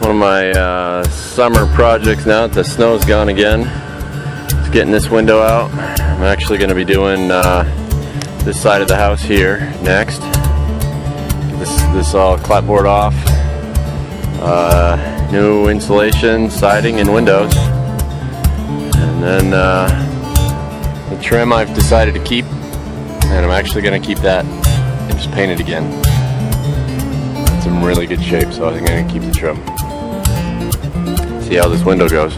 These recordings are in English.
One of my summer projects now that the snow's gone again is getting this window out. I'm actually going to be doing this side of the house here next. This all clapboard off. New insulation, siding, and windows. And then the trim I've decided to keep, and I'm actually going to keep that and just paint it again. It's in really good shape, so I think I'm going to keep the trim. See how this window goes.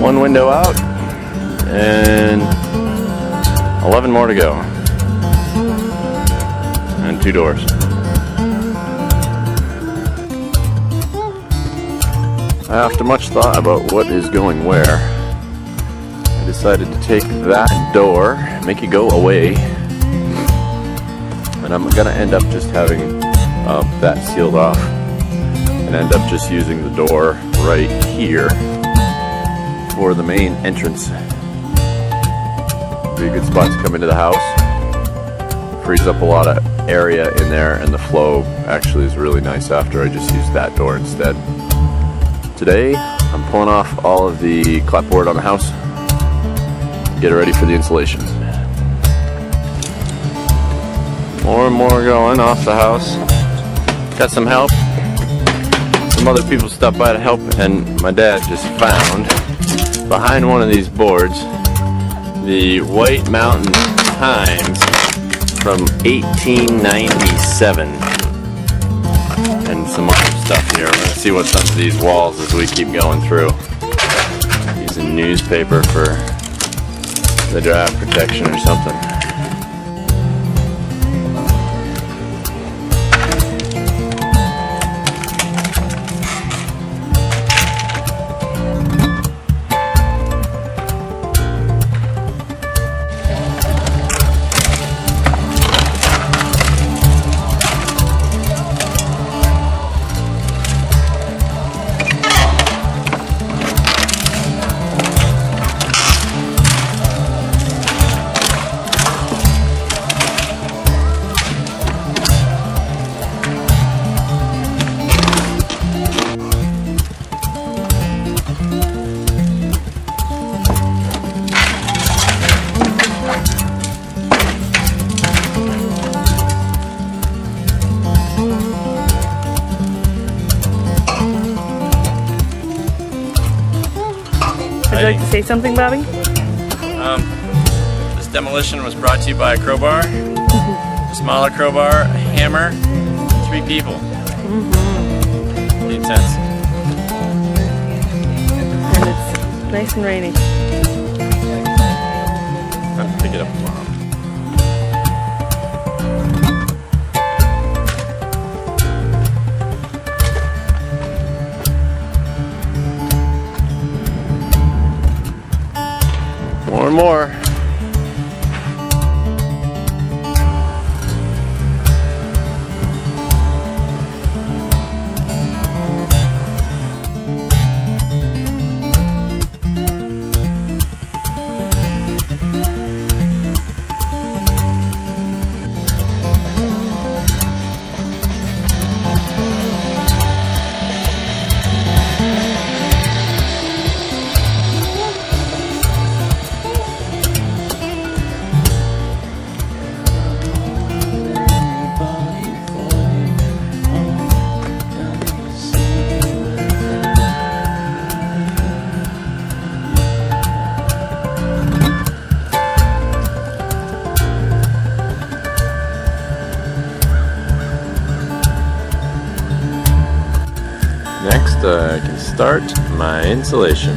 One window out, and 11 more to go. And 2 doors. After much thought about what is going where, I decided to take that door, make it go away, and I'm gonna end up just having that sealed off and end up just using the door right here for the main entrance. Be a good spot to come into the house. Frees up a lot of area in there, and the flow actually is really nice after I just use that door instead. Today, I'm pulling off all of the clapboard on the house, get it ready for the insulation. More and more going off the house. Got some help. Some other people stopped by to help, and my dad just found behind one of these boards the White Mountain Times from 1897. And some other stuff here. We're going to see what's under these walls as we keep going through. Using newspaper for the draft protection or something. Would you like to say something, Bobby? This demolition was brought to you by a crowbar, a smaller crowbar, a hammer, 3 people. 8 cents. And it's nice and rainy. I'll have to pick it up tomorrow. More and more. Next, I can start my insulation.